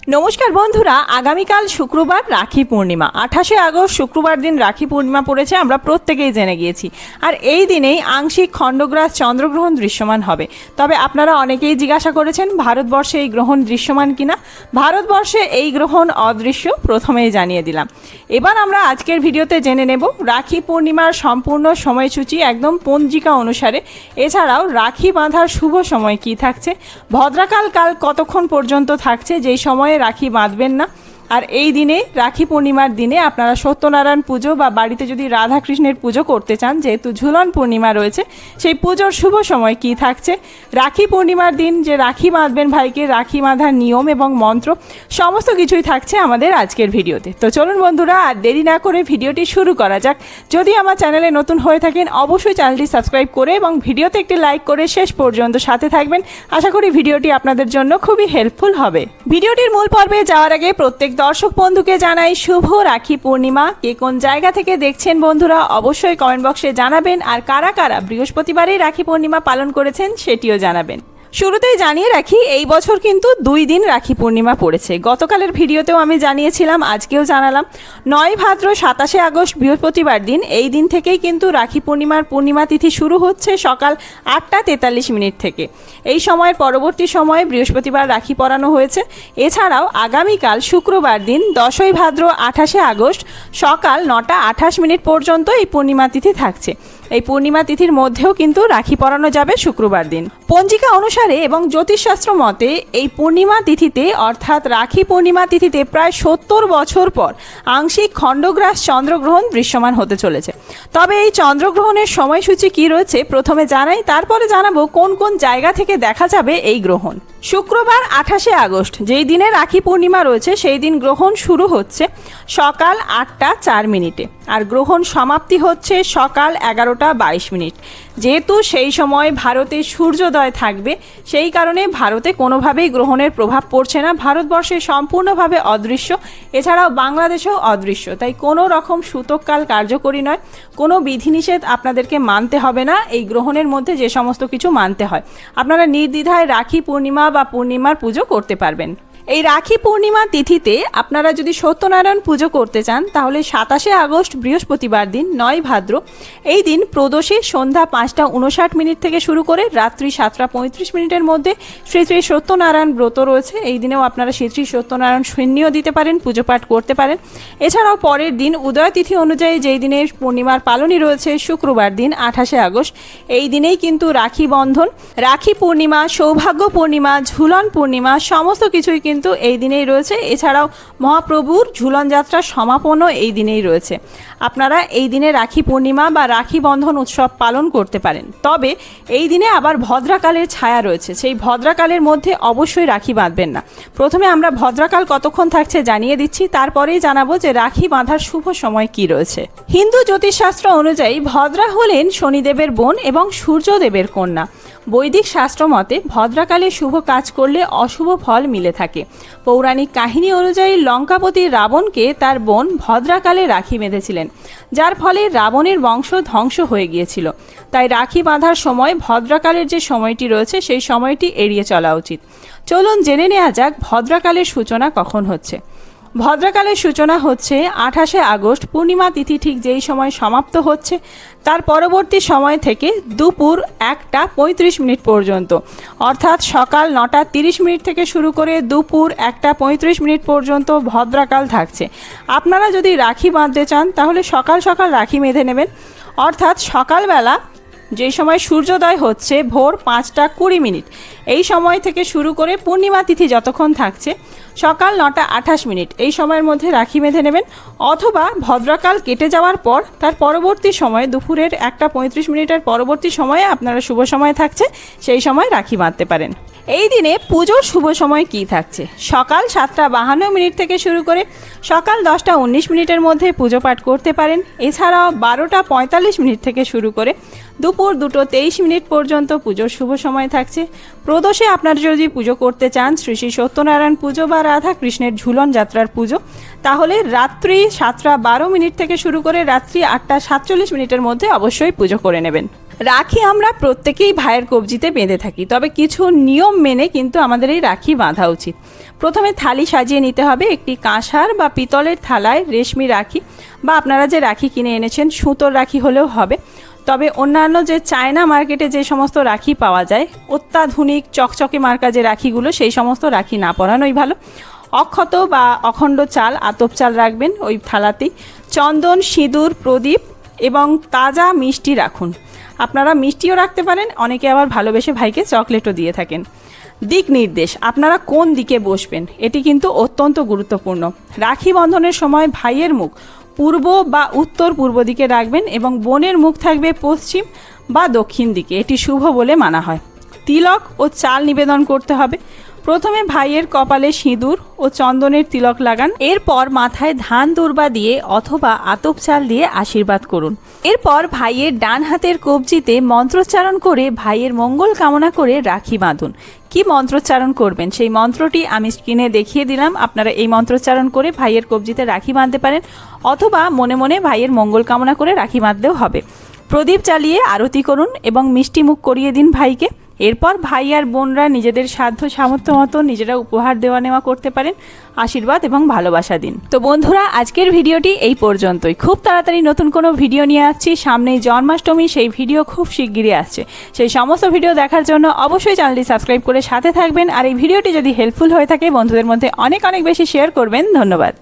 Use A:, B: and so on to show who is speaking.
A: নমস্কার বন্ধুরা, আগামীকাল শুক্রবার রাখি পূর্ণিমা। 28শে আগস্ট শুক্রবার দিন রাখি পূর্ণিমা পড়েছে, আমরা প্রত্যেকেই জেনে গিয়েছি। আর এই দিনেই আংশিক খণ্ডগ্রাস চন্দ্রগ্রহণ দৃশ্যমান হবে। তবে আপনারা অনেকেই জিজ্ঞাসা করেছেন ভারতবর্ষে এই গ্রহণ দৃশ্যমান কিনা। ভারতবর্ষে এই গ্রহণ অদৃশ্য, প্রথমেই জানিয়ে দিলাম। এবার আমরা আজকের ভিডিওতে জেনে নেব রাখি পূর্ণিমার সম্পূর্ণ সময়সূচি একদম পঞ্জিকা অনুসারে। এছাড়াও রাখি বাঁধার শুভ সময় কি থাকছে, ভদ্রাকাল কাল কতক্ষণ পর্যন্ত থাকছে, যেই সময়ে রাখি বাঁধবেন না। আর এই দিনে রাখি পূর্ণিমার দিনে আপনারা সত্যনারায়ণ পুজো বা বাড়িতে যদি রাধাকৃষ্ণের পুজো করতে চান, যেহেতু ঝুলন পূর্ণিমা রয়েছে, সেই পুজোর শুভ সময় কি থাকছে, রাখি পূর্ণিমার দিন যে রাখি বাঁধবেন ভাইকে, রাখি বাঁধার নিয়ম এবং মন্ত্র সমস্ত কিছুই থাকছে আমাদের আজকের ভিডিওতে। তো চলুন বন্ধুরা, আর দেরি না করে ভিডিওটি শুরু করা যাক। যদি আমার চ্যানেলে নতুন হয়ে থাকেন অবশ্যই চ্যানেলটি সাবস্ক্রাইব করে এবং ভিডিওতে একটি লাইক করে শেষ পর্যন্ত সাথে থাকবেন। আশা করি ভিডিওটি আপনাদের জন্য খুবই হেল্পফুল হবে। ভিডিওটির মূল পর্বে যাওয়ার আগে প্রত্যেক দর্শক বন্ধুকে জানাই শুভ রাখি পূর্ণিমা। কে কোন জায়গা থেকে দেখছেন বন্ধুরা অবশ্যই কমেন্ট বক্সে জানাবেন, আর কারা কারা বৃহস্পতিবারেই রাখি পূর্ণিমা পালন করেছেন সেটিও জানাবেন। শুরুতেই জানিয়ে রাখি, এই বছর কিন্তু 2 দিন রাখি পূর্ণিমা পড়েছে। গতকালের ভিডিওতেও আমি জানিয়েছিলাম, আজকেও জানালাম। 9 ভাদ্র 27শে আগস্ট বৃহস্পতিবার দিন, এই দিন থেকেই কিন্তু রাখি পূর্ণিমার পূর্ণিমা তিথি শুরু হচ্ছে সকাল 8টা 43 মিনিট থেকে। এই সময়ের পরবর্তী সময়ে বৃহস্পতিবার রাখি পরানো হয়েছে। এছাড়াও আগামীকাল শুক্রবার দিন 10ই ভাদ্র 28শে আগস্ট সকাল 9টা 28 মিনিট পর্যন্ত এই পূর্ণিমা তিথি থাকছে। এই পূর্ণিমা তিথির মধ্যেও কিন্তু রাখি পরানো যাবে শুক্রবার দিন। পঞ্জিকা অনুসারে এবং জ্যোতিষশাস্ত্র মতে এই পূর্ণিমা তিথিতে অর্থাৎ রাখি পূর্ণিমা তিথিতে প্রায় 70 বছর পর আংশিক খণ্ডগ্রাস চন্দ্রগ্রহণ দৃশ্যমান হতে চলেছে। তবে এই চন্দ্রগ্রহণের সময়সূচি কি রয়েছে প্রথমে জানাই, তারপরে জানাবো কোন কোন জায়গা থেকে দেখা যাবে এই গ্রহণ। শুক্রবার 28শে আগস্ট যেই দিনে রাখি পূর্ণিমা রয়েছে, সেই দিন গ্রহণ শুরু হচ্ছে সকাল 8টা 4 মিনিটে, আর গ্রহণ সমাপ্তি হচ্ছে সকাল 11টা 22 মিনিট। যেহেতু সেই সময় ভারতে সূর্যোদয় থাকবে, সেই কারণে ভারতে কোনোভাবেই গ্রহণের প্রভাব পড়ছে না। ভারতবর্ষে সম্পূর্ণভাবে অদৃশ্য, এছাড়াও বাংলাদেশেও অদৃশ্য। তাই কোনো রকম সূতককাল কার্যকরী নয়, কোনো বিধিনিষেধ আপনাদেরকে মানতে হবে না। এই গ্রহণের মধ্যে যে সমস্ত কিছু মানতে হয়, আপনারা নির্দ্বিধায় রাখি পূর্ণিমা বা পূর্ণিমার পুজো করতে পারবেন। এই রাখি পূর্ণিমা তিথিতে আপনারা যদি সত্যনারায়ণ পুজো করতে চান, তাহলে 27শে আগস্ট বৃহস্পতিবার দিন 9 ভাদ্র এই দিন প্রদোষে সন্ধ্যা 5টা 59 মিনিট থেকে শুরু করে রাত্রি 7টা 35 মিনিটের মধ্যে শ্রী শ্রী সত্যনারায়ণ ব্রত রয়েছে। এই দিনেও আপনারা শ্রী শ্রী সত্যনারায়ণ সৈন্যও দিতে পারেন, পুজো পাঠ করতে পারেন। এছাড়াও পরের দিন উদয় তিথি অনুযায়ী যেই দিনে পূর্ণিমার পালনই রয়েছে শুক্রবার দিন 28শে আগস্ট, এই দিনেই কিন্তু রাখি বন্ধন, রাখি পূর্ণিমা, সৌভাগ্য পূর্ণিমা, ঝুলন পূর্ণিমা সমস্ত কিছুই কিন্তু এই দিনেই রয়েছে। এছাড়াও মহাপ্রভুর ঝুলন যাত্রার সমাপনও এই দিনেই রয়েছে। আপনারা এই দিনে রাখি পূর্ণিমা বা রাখি বন্ধন উৎসব পালন করতে পারেন। তবে এই দিনে আবার ভদ্রাকালের ছায়া রয়েছে, সেই ভদ্রাকালের মধ্যে অবশ্যই রাখি বাঁধবেন না। প্রথমে আমরা ভদ্রাকাল কতক্ষণ থাকছে জানিয়ে দিচ্ছি, তারপরেই জানাবো যে রাখি বাঁধার শুভ সময় কি রয়েছে। হিন্দু জ্যোতিষশাস্ত্র অনুযায়ী ভদ্রা হলেন শনিদেবের বোন এবং সূর্যদেবের কন্যা। বৈদিক শাস্ত্র মতে ভদ্রাকালে শুভ কাজ করলে অশুভ ফল মিলে থাকে। পৌরাণিক কাহিনী অনুযায়ী লঙ্কাপতি রাবণকে তার বোন ভদ্রাকালে রাখি বেঁধেছিলেন, যার ফলে রাবণের বংশ ধ্বংস হয়ে গিয়েছিল। তাই রাখি বাঁধার সময় ভদ্রাকালের যে সময়টি রয়েছে সেই সময়টি এড়িয়ে চলা উচিত। চলুন জেনে নেওয়া যাক ভদ্রাকালের সূচনা কখন হচ্ছে। ভদ্রাকালের সূচনা হচ্ছে 28শে আগস্ট পূর্ণিমা তিথি ঠিক যেই সময় সমাপ্ত হচ্ছে, তার পরবর্তী সময় থেকে দুপুর 1টা 35 মিনিট পর্যন্ত, অর্থাৎ সকাল 9টা 30 মিনিট থেকে শুরু করে দুপুর 1টা 35 মিনিট পর্যন্ত ভদ্রাকাল থাকছে। আপনারা যদি রাখি বাঁধতে চান তাহলে সকাল সকাল রাখি বেঁধে নেবেন, অর্থাৎ সকালবেলা যেই সময় সূর্যোদয় হচ্ছে ভোর 5টা 20 মিনিট, এই সময় থেকে শুরু করে পূর্ণিমা তিথি যতক্ষণ থাকছে সকাল 9টা 28 মিনিট, এই সময়ের মধ্যে রাখি বেঁধে নেবেন। অথবা ভদ্রাকাল কেটে যাওয়ার পর তার পরবর্তী সময়ে দুপুরের 1টা 35 মিনিটের পরবর্তী সময়ে আপনারা শুভ সময় থাকছে, সেই সময় রাখি বাঁধতে পারেন। এই দিনে পুজোর শুভ সময় কি থাকছে, সকাল 7টা 52 মিনিট থেকে শুরু করে সকাল 10টা 19 মিনিটের মধ্যে পুজো পাঠ করতে পারেন। এছাড়াও 12টা 45 মিনিট থেকে শুরু করে দুপুর 2টো 23 মিনিট পর্যন্ত পুজোর শুভ সময় থাকছে। প্রদোষে আপনারা যদি পুজো করতে চান শ্রী শ্রী সত্যনারায়ণ পুজো বা রাধা কৃষ্ণের ঝুলন যাত্রার পুজো, তাহলে রাত্রি 7টা 12 মিনিট থেকে শুরু করে রাত্রি 8টা 47 মিনিটের মধ্যে অবশ্যই পুজো করে নেবেন। রাখি আমরা প্রত্যেকেই ভাইয়ের কবজিতে বেঁধে থাকি, তবে কিছু নিয়ম মেনে কিন্তু আমাদের এই রাখি বাঁধা উচিত। প্রথমে থালি সাজিয়ে নিতে হবে। একটি কাঁসার বা পিতলের থালায় রেশমি রাখি বা আপনারা যে রাখি কিনে এনেছেন সুতোর রাখি হলেও হবে, তবে অন্যান্য যে চায়না মার্কেটে যে সমস্ত রাখি পাওয়া যায় অত্যাধুনিক চকচকে মার্কা যে রাখিগুলো, সেই সমস্ত রাখি না পরানোই ভালো। অক্ষত বা অখণ্ড চাল, আতপ চাল রাখবেন ওই থালাতেই। চন্দন, সিঁদুর, প্রদীপ এবং তাজা মিষ্টি রাখুন। আপনারা মিষ্টিও রাখতে পারেন, অনেকে আবার ভালোবেসে ভাইকে চকলেটও দিয়ে থাকেন। দিক নির্দেশ, আপনারা কোন দিকে বসবেন এটি কিন্তু অত্যন্ত গুরুত্বপূর্ণ। রাখি বন্ধনের সময় ভাইয়ের মুখ পূর্ব বা উত্তর পূর্ব দিকে রাখবেন এবং বোনের মুখ থাকবে পশ্চিম বা দক্ষিণ দিকে, এটি শুভ বলে মানা হয়। তিলক ও চাল নিবেদন করতে হবে। প্রথমে ভাইয়ের কপালে সিঁদুর ও চন্দনের তিলক লাগান, এরপর মাথায় ধান দুর্বা দিয়ে অথবা আতপ চাল দিয়ে আশীর্বাদ করুন। এরপর ভাইয়ের ডান হাতের কবজিতে মন্ত্রোচ্চারণ করে ভাইয়ের মঙ্গল কামনা করে রাখি বাঁধুন। কি মন্ত্রোচ্চারণ করবেন সেই মন্ত্রটি আমি স্ক্রিনে দেখিয়ে দিলাম। আপনারা এই মন্ত্রোচ্চারণ করে ভাইয়ের কবজিতে রাখি বাঁধতে পারেন অথবা মনে মনে ভাইয়ের মঙ্গল কামনা করে রাখি বাঁধলেও হবে। প্রদীপ জ্বালিয়ে আরতি করুন এবং মিষ্টি মুখ করিয়ে দিন ভাইকে। এরপর ভাই আর বোনরা নিজেদের সাধ্য সামর্থ্য মতো নিজেরা উপহার দেওয়া নেওয়া করতে পারেন, আশীর্বাদ এবং ভালোবাসা দিন। তো বন্ধুরা, আজকের ভিডিওটি এই পর্যন্তই। খুব তাড়াতাড়ি নতুন কোনো ভিডিও নিয়ে আসছি। সামনেই জন্মাষ্টমী, সেই ভিডিও খুব শিগগিরই আসছে। সেই সমস্ত ভিডিও দেখার জন্য অবশ্যই চ্যানেলটি সাবস্ক্রাইব করে সাথে থাকবেন। আর এই ভিডিওটি যদি হেল্পফুল হয়ে থাকে বন্ধুদের মধ্যে অনেক অনেক বেশি শেয়ার করবেন। ধন্যবাদ।